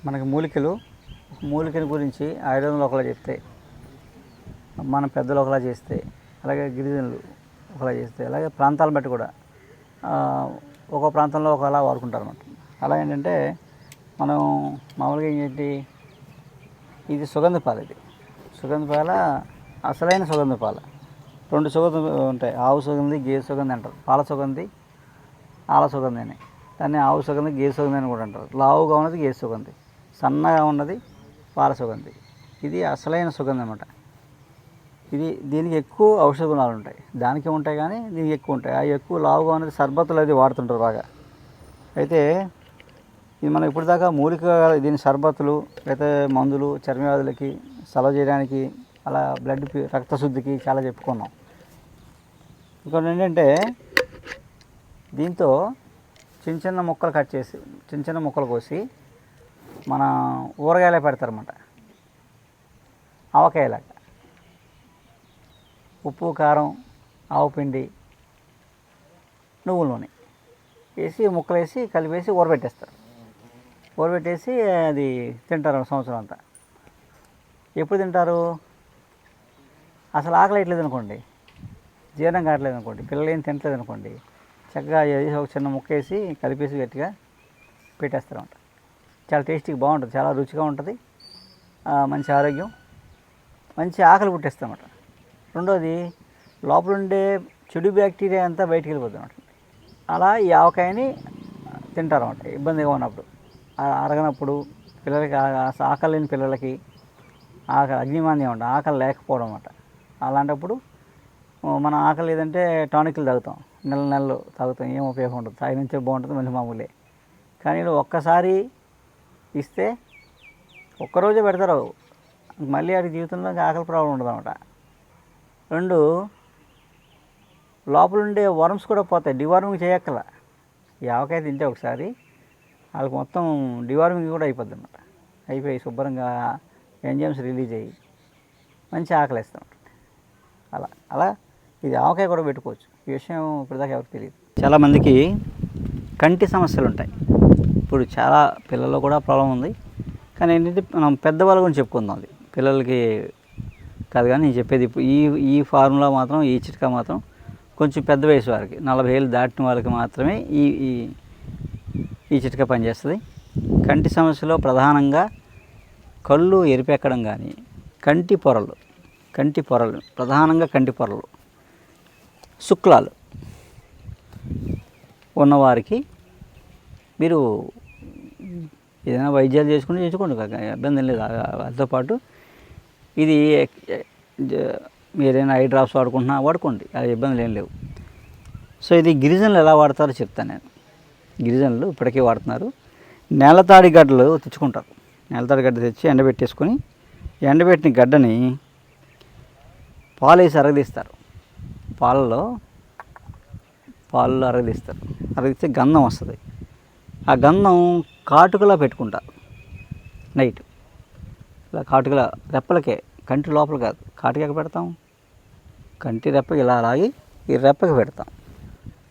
మనకి మూలికల గురించి ఆయుర్వేదంలో ఒకలా చెప్తే, మన పెద్దలు ఒకలా చేస్తే, అలాగే గిరిజనులు ఒకలా చేస్తే, అలాగే ప్రాంతాలను బట్టి కూడా ఒక ప్రాంతంలో ఒకలా వాడుకుంటారు అన్నమాట. అలా ఏంటంటే మనం మామూలుగా ఏంటి, ఇది సుగంధ పాలు. ఇది సుగంధ పాల, అసలైన సుగంధ పాల. 2 సుగంధ ఉంటాయి, ఆవు సుగంధి, గేదె సుగంధి అంటారు. పాల సుగంధి, ఆల సుగంధి అని. దాన్ని ఆవు సుగంధి, గేదె సుగంధి అని కూడా అంటారు. లావుగా ఉన్నది గేదె సుగంధి, సన్నగా ఉన్నది పాల సుగంధి. ఇది అసలైన సుగంధి అన్నమాట. దీనికి ఎక్కువ ఔషధ గుణాలు ఉంటాయి. దానికి ఉంటాయి కానీ దీనికి ఎక్కువ ఉంటాయి. ఆ ఎక్కువ లావుగా ఉన్నది సర్బత్తులు అది వాడుతుంటారు బాగా. అయితే ఇది మనం ఇప్పుడు దాకా మూలిక, దీని సర్బత్తులు, అయితే మందులు, చర్మ వ్యాధులకి, సలవ చేయడానికి, అలా బ్లడ్ రక్తశుద్ధికి చాలా చెప్పుకున్నాం. ఇంకొకటి ఏంటంటే దీంతో చిన్న చిన్న ముక్కలు కట్ చేసి, చిన్న చిన్న ముక్కలు కోసి మన ఊరగాయలే పెడతారన్నమాట. ఆవకాయలాగా ఉప్పు, కారం, ఆవు పిండి, నువ్వుల నూనె వేసి ముక్కలు వేసి కలిపేసి ఊరబెట్టేస్తారు. ఊరబెట్టేసి అది తింటారు సంవత్సరం అంతా. ఎప్పుడు తింటారు? అసలు ఆకలి వేయట్లేదు అనుకోండి, జీర్ణం కావట్లేదు అనుకోండి, పిల్లలు ఏం తినట్లేదు అనుకోండి, చక్కగా ఒక చిన్న ముక్క వేసి కలిపేసి గట్టిగా పెట్టేస్తారన్నమాట. చాలా టేస్టీగా బాగుంటుంది, చాలా రుచిగా ఉంటుంది, మంచి ఆరోగ్యం, మంచి ఆకలి పుట్టేస్తామన్నమాట. రెండోది, లోపల ఉండే చెడు బ్యాక్టీరియా అంతా బయటికి వెళ్ళిపోతుంది అన్నమాట. అలా ఈ ఆవకాయని తింటారన్నమాట ఇబ్బందిగా ఉన్నప్పుడు, అరగనప్పుడు, పిల్లలకి ఆకలి లేని పిల్లలకి, అగ్నిమాంద్యం ఉంటుంది, ఆకలి లేకపోవడం అన్నమాట. అలాంటప్పుడు మనం ఆకలి లేదంటే టానిక్లు తాగుతాం, నెలలు తాగుతాం, ఏం ఉపయోగం ఉండదు. తాగినంతే బాగుంటుంది, మళ్ళీ మామూలే. కానీ ఒక్కసారి ఇస్తే ఒక్కరోజే పెడతారు, మళ్ళీ వాడి జీవితంలో ఆకలి ప్రాబ్లం ఉండదు అన్నమాట. 2, లోపల ఉండే వర్మ్స్ కూడా పోతాయి, డివార్మింగ్ చేయక్కల. ఈ ఆవకాయ తింటే ఒకసారి వాళ్ళకి మొత్తం డివార్మింగ్ కూడా అయిపోద్ది అన్నమాట. అయిపోయి శుభ్రంగా ఎంజైమ్స్ రిలీజ్ అయ్యి మంచి ఆకలి వేస్తాం. అలా ఇది ఆవకాయ కూడా పెట్టుకోవచ్చు. ఈ విషయం ఇప్పటిదాకా ఎవరికి తెలియదు. చాలామందికి కంటి సమస్యలు ఉంటాయి. ఇప్పుడు చాలా పిల్లల్లో కూడా ప్రాబ్లం ఉంది. కానీ ఏంటంటే మనం పెద్దవాళ్ళ గురించి చెప్పుకుందాం, అది పిల్లలకి కాదు. కానీ నేను చెప్పేది ఇప్పుడు ఈ ఫార్ములా మాత్రం, ఈ చిట్కా మాత్రం కొంచెం పెద్ద వయసు వారికి, 40 ఏళ్ళు దాటిన వాళ్ళకి మాత్రమే ఈ చిట్కా పనిచేస్తుంది. కంటి సమస్యలో ప్రధానంగా కళ్ళు ఎరిపెక్కడం కానీ, కంటి పొరలు, ప్రధానంగా కంటి పొరలు, శుక్లాలు ఉన్నవారికి మీరు ఏదైనా వైద్యాలు చేసుకోండి, ఇబ్బంది లేదు. వాటితో పాటు ఇది మీరైనా ఐ డ్రాప్స్ వాడుకోండి, అది ఇబ్బందులు ఏం లేవు. సో ఇది గిరిజనులు ఎలా వాడతారో చెప్తాను నేను. గిరిజనులు ఇప్పటికీ వాడుతున్నారు. నేలతాడి గడ్డలు తెచ్చుకుంటారు. నేలతాడి గడ్డ తెచ్చి ఎండబెట్టేసుకొని, ఎండబెట్టిన గడ్డని పాలు వేసి అరగదీస్తారు. పాలలో అరగదీస్తే గంధం వస్తుంది. ఆ గంధం కాటుకలా పెట్టుకుంటారు నైట్. ఇలా కాటుకలా రెప్పలకే, కంటి లోపల కాదు. కాటుక పెడతాం, కంటి రెప్పకి ఇలా లాగి ఈ రెప్పకి పెడతాం.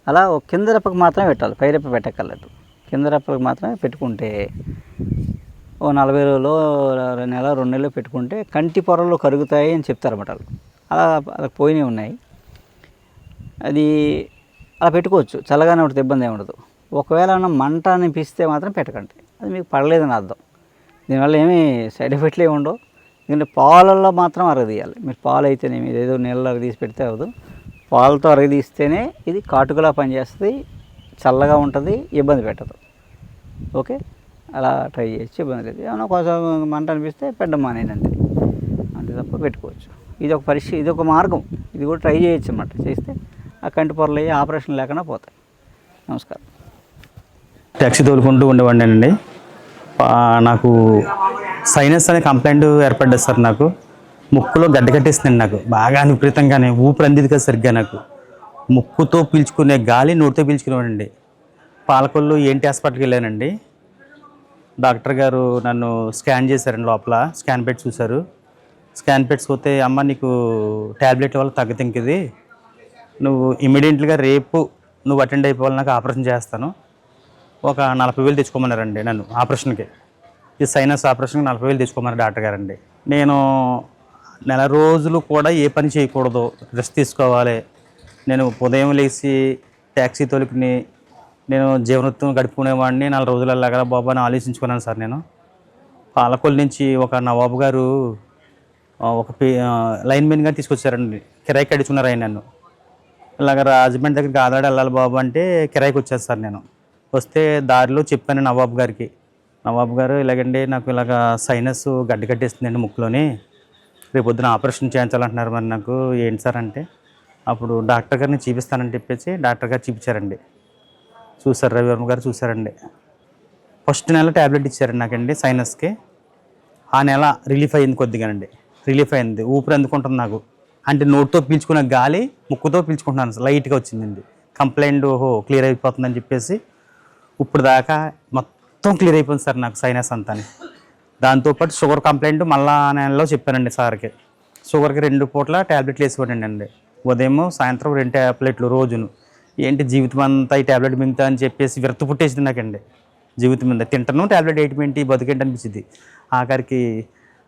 అలా ఒక కింద రెప్పకి మాత్రమే పెట్టాలి, పై రెప్ప పెట్టక్కర్లేదు. కింద రెప్పకి మాత్రమే పెట్టుకుంటే ఓ 40 రోజులు, నెల 2 నెలలు పెట్టుకుంటే కంటి పొరలు కరుగుతాయి అని చెప్తారన్నమాట. అలా పోయినవి ఉన్నాయి. అది అలా పెట్టుకోవచ్చు, చల్లగానే ఉంటుంది, ఇబ్బంది ఏమి ఉండదు. ఒకవేళ మంట అనిపిస్తే మాత్రం పెట్టకండి, అది మీకు పడలేదని అర్థం. దీనివల్ల ఏమీ సైడ్ ఎఫెక్ట్లు ఏమి ఉండవు. ఎందుకంటే పాలల్లో మాత్రం అరగదీయాలి. మీరు పాలు అయితేనే, మీరు ఏదో నీళ్ళలో అరగదీసి పెడితే అవ్వదు. పాలతో అరగదీస్తేనే ఇది కాటుకలా పనిచేస్తుంది, చల్లగా ఉంటుంది, ఇబ్బంది పెట్టదు. ఓకే, అలా ట్రై చేయొచ్చు, ఇబ్బంది లేదు. ఏమన్నా కొంచెం మంట అనిపిస్తే పెట్టడం మానేనండి, అంతే తప్ప పెట్టుకోవచ్చు. ఇది ఒక మార్గం, ఇది కూడా ట్రై చేయొచ్చు అన్నమాట. చేస్తే ఆ కంటి పొరలు అయ్యి ఆపరేషన్ లేకుండా పోతాయి. నమస్కారం. ట్యాక్సీ తోలుకుంటూ ఉండేవాడినండి. నాకు సైనస్ అనే కంప్లైంట్ ఏర్పడ్డది సార్. నాకు ముక్కులో గడ్డ కట్టేసిందండి. నాకు బాగా విపరీతంగానే ఊపిరి అందిది కదా సరిగ్గా. నాకు ముక్కుతో పీల్చుకునే గాలి నోటితో పీల్చుకునేవాడండి. పాలకొల్లు ఏంటి హాస్పిటల్కి వెళ్ళానండి. డాక్టర్ గారు నన్ను స్కాన్ చేశారండి. లోపల స్కాన్ పెట్టి చూశారు. స్కాన్ పెట్టి చూస్తే, అమ్మ నీకు ట్యాబ్లెట్ వల్ల తగ్గదు, ఇంకది నువ్వు ఇమీడియట్గా రేపు నువ్వు అటెండ్ అయిపోవాలి, నాకు ఆపరేషన్ చేస్తాను, ఒక 40,000 తెచ్చుకోమన్నారండి నన్ను ఆపరేషన్కి. ఈ సైనస్ ఆపరేషన్కి 40,000 తీసుకోమన్నారు డాక్టర్ గారండి. నేను నెల రోజులు కూడా ఏ పని చేయకూడదు, రెస్ట్ తీసుకోవాలి. నేను ఉదయం లేచి ట్యాక్సీ తోలుకుని నేను జీవనోత్తం గడుపుకునేవాడిని. 4 రోజులు అలాగా బాబు అని ఆలోచించుకున్నాను సార్. నేను పాలకొల్లు నుంచి ఒక నవాబు గారు ఒక లైన్మెన్గా తీసుకొచ్చారండి. కిరాయికి అడుచుకున్నారు ఆయన నన్ను. ఇలాగ రాజమండ్రి దగ్గర గాదాడ వెళ్ళాలి బాబు అంటే కిరాయికి వచ్చాను సార్. నేను వస్తే దారిలో చెప్పాను నవాబు గారికి. నవాబు గారు ఇలాగండి నాకు ఇలాగ సైనస్ గడ్డ కట్టేస్తుందండి ముక్కులోని, రేపు పొద్దున ఆపరేషన్ చేయించాలంటున్నారు, మరి నాకు ఏంటి సార్ అంటే అప్పుడు డాక్టర్ గారిని చూపిస్తానని చెప్పేసి డాక్టర్ గారు చూపించారండి. చూసారు, రవివర్మ గారు చూసారండి. ఫస్ట్ నెల ట్యాబ్లెట్ ఇచ్చారండి నాకండి సైనస్కి. ఆ నెల రిలీఫ్ అయ్యింది కొద్దిగానండి, రిలీఫ్ అయింది. ఊపిరి అందుకుంటుంది నాకు, అంటే నోటితో పీల్చుకున్న గాలి ముక్కుతో పీల్చుకుంటున్నాను, లైట్గా వచ్చిందండి. కంప్లైంట్ ఓహో క్లియర్ అయిపోతుందని చెప్పేసి ఇప్పుడు దాకా మొత్తం క్లియర్ అయిపోయింది సార్ నాకు సైనస్ అంతా. దాంతోపాటు షుగర్ కంప్లైంట్ మళ్ళా నెలలో చెప్పానండి సార్కి. షుగర్కి 2 పూట్ల ట్యాబ్లెట్లు వేసుకోండి అండి, ఉదయం సాయంత్రం 2 ట్యాబ్లెట్లు రోజును. ఏంటి జీవితం అంతా ఈ ట్యాబ్లెట్ మింగుతా అని చెప్పేసి విరక్తి పుట్టేసింది నాకండి. జీవితం మీద తింటాను ట్యాబ్లెట్ వేయటమేంటి, బతుకేంటి అనిపించింది. ఆఖరికి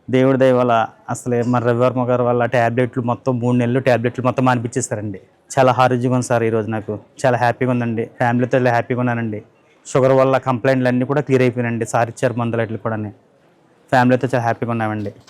దేవుడి దయ వల్ల అసలే మన రవివర్మ గారు వల్ల ట్యాబ్లెట్లు మొత్తం 3 నెలలు ట్యాబ్లెట్లు మొత్తం మానిపించేస్తారండి. చాలా ఆరోగ్యంగా ఉంది సార్ ఈరోజు. నాకు చాలా హ్యాపీగా ఉందండి, ఫ్యామిలీతో హ్యాపీగా ఉన్నానండి. షుగర్ వల్ల కంప్లైంట్లు అన్నీ కూడా క్లియర్ అయిపోయినాయండి. సార్ ఇచ్చారు మందులు అట్లు కూడా. ఫ్యామిలీతో చాలా హ్యాపీగా ఉన్నామండి.